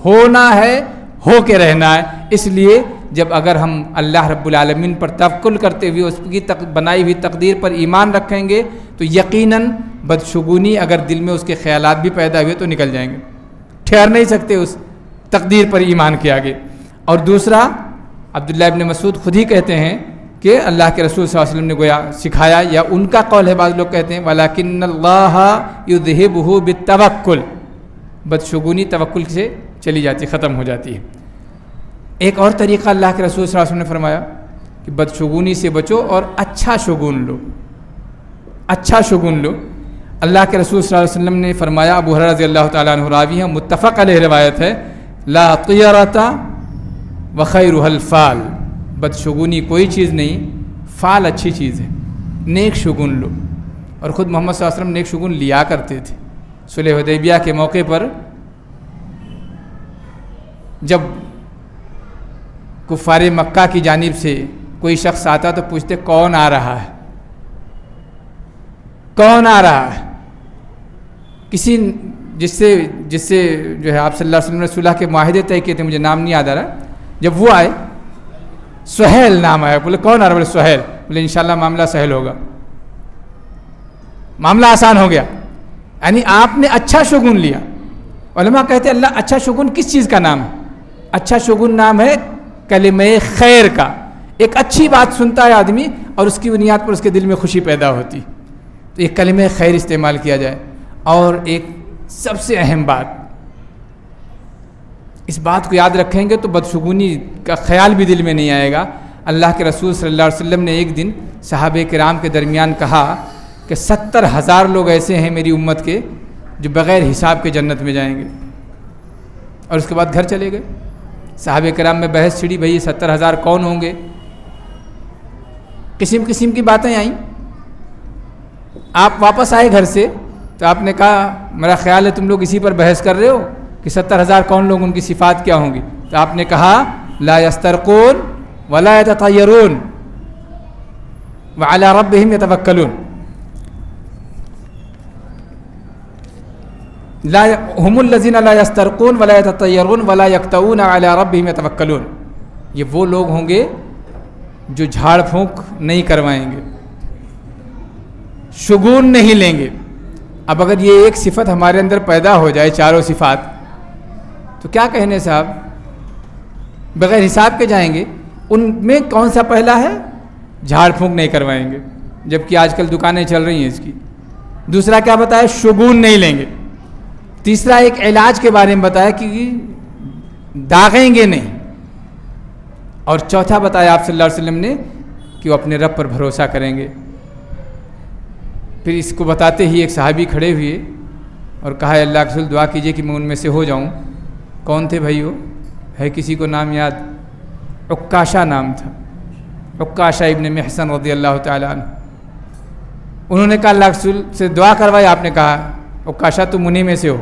ہونا ہے، ہو کے رہنا ہے۔ اس لیے جب اگر ہم اللہ رب العالمین پر توکل کرتے ہوئے اس کی بنائی ہوئی تقدیر پر ایمان رکھیں گے تو یقیناً بدشگونی اگر دل میں اس کے خیالات بھی پیدا ہوئے تو نکل جائیں گے، ٹھہر نہیں سکتے اس تقدیر پر ایمان کے آگے۔ اور دوسرا، عبداللہ ابن مسعود خود ہی کہتے ہیں کہ اللہ کے رسول صلی اللہ علیہ وسلم نے گویا سکھایا، یا ان کا قول ہے، بعض لوگ کہتے ہیں وَلَكِنَّ اللَّهَ يُذْهِبُهُ بِالتَّوَكُّلِ، بدشگونی توکل سے چلی جاتی، ختم ہو جاتی ہے۔ ایک اور طریقہ اللہ کے رسول صلی اللہ علیہ وسلم نے فرمایا کہ بدشگونی سے بچو اور اچھا شگون لو، اچھا شگون لو۔ اللہ کے رسول صلی اللہ علیہ وسلم نے فرمایا، ابو ہریرہ رضی اللہ تعالیٰ عنہ راوی ہے، متفق علیہ روایت ہے، لا طیرۃ وخیرها الفال، بدشگونی کوئی چیز نہیں، فال اچھی چیز ہے، نیک شگون لو۔ اور خود محمد صلی اللہ علیہ وسلم نیک شگون لیا کرتے تھے۔ صلح حدیبیہ کے موقع پر جب کفار مکہ کی جانب سے کوئی شخص آتا تو پوچھتے کون آ رہا ہے، کون آ رہا ہے، کسی جس سے جو ہے آپ صلی اللہ علیہ وسلم نے صلح کے معاہدے طے کیے تھے، مجھے نام نہیں یاد آ رہا، جب وہ آئے سہیل نام آیا، بولے کون آ رہا، بولے سہیل، بولے انشاءاللہ معاملہ سہل ہوگا، معاملہ آسان ہو گیا، یعنی آپ نے اچھا شگون لیا۔ علماء کہتے ہیں اللہ اچھا شگون کس چیز کا نام ہے؟ اچھا شگون نام ہے کلمہ خیر کا۔ ایک اچھی بات سنتا ہے آدمی اور اس کی بنیاد پر اس کے دل میں خوشی پیدا ہوتی، تو ایک کلمہ خیر استعمال کیا جائے۔ اور ایک سب سے اہم بات، اس بات کو یاد رکھیں گے تو بدشگونی کا خیال بھی دل میں نہیں آئے گا۔ اللہ کے رسول صلی اللہ علیہ وسلم نے ایک دن صحابہ کرام کے درمیان کہا کہ 70,000 لوگ ایسے ہیں میری امت کے جو بغیر حساب کے جنت میں جائیں گے، اور اس کے بعد گھر چلے گئے۔ صحابہ کرام میں بحث چھڑی، بھئی 70,000 کون ہوں گے؟ قسم قسم کی باتیں آئیں۔ آپ واپس آئے گھر سے تو آپ نے کہا میرا خیال ہے تم لوگ اسی پر بحث کر رہے ہو کہ 70,000 کون لوگ، ان کی صفات کیا ہوں گی؟ تو آپ نے کہا لا یسترقون ولا یتطیرون وعلی ربہم یتوکلون، لا هم الذین لا یسترقون ولا یتطیرون ولا یکتؤون علی ربہم یتوکلون، یہ وہ لوگ ہوں گے جو جھاڑ پھونک نہیں کروائیں گے، شگون نہیں لیں گے۔ اب اگر یہ ایک صفت ہمارے اندر پیدا ہو جائے، چاروں صفات، تو کیا کہنے صاحب، بغیر حساب کے جائیں گے۔ ان میں کون سا پہلا ہے؟ جھاڑ پھونک نہیں کروائیں گے، جبکہ آج کل دکانیں چل رہی ہیں اس کی۔ دوسرا کیا بتایا؟ شگون نہیں لیں گے۔ تیسرا ایک علاج کے بارے میں بتایا کہ داغیں گے نہیں۔ اور چوتھا بتایا آپ صلی اللہ علیہ وسلم نے کہ وہ اپنے رب پر بھروسہ کریں گے۔ پھر اس کو بتاتے ہی ایک صحابی کھڑے ہوئے اور کہا اللہ کے رسول دعا کیجئے کہ میں ان میں سے ہو جاؤں۔ کون تھے بھائی وہ؟ ہے کسی کو نام یاد؟ عکاشہ نام تھا، عکاشہ ابن محصن رضی اللہ تعالیٰ عنہ۔ انہوں نے کہا اللہ کے رسول سے دعا کروائی، آپ نے کہا عکاشہ تم انہی میں سے ہو۔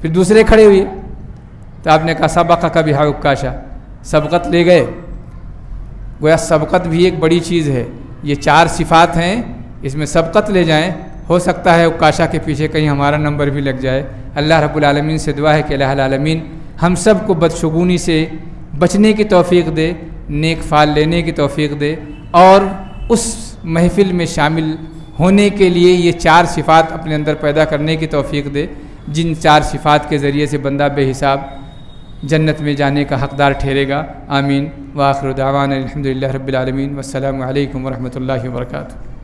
پھر دوسرے کھڑے ہوئے تو آپ نے کہا سبقک بہا عکاشہ، سبقت لے گئے۔ گویا سبقت بھی ایک بڑی چیز ہے، یہ 4 صفات ہیں، اس میں سبقت لے جائیں، ہو سکتا ہے عکاشہ کے پیچھے کہیں ہمارا نمبر بھی لگ جائے۔ اللہ رب العالمین سے دعا ہے کہ الہ العالمین ہم سب کو بدشگونی سے بچنے کی توفیق دے، نیک فعل لینے کی توفیق دے، اور اس محفل میں شامل ہونے کے لیے یہ 4 صفات اپنے اندر پیدا کرنے کی توفیق دے۔ جن 4 صفات کے ذریعے سے بندہ بے حساب جنت میں جانے کا حقدار ٹھہرے گا. آمین. وآخر دعوانا الحمدللہ رب العالمین. والسلام علیکم ورحمۃ اللہ وبرکاتہ.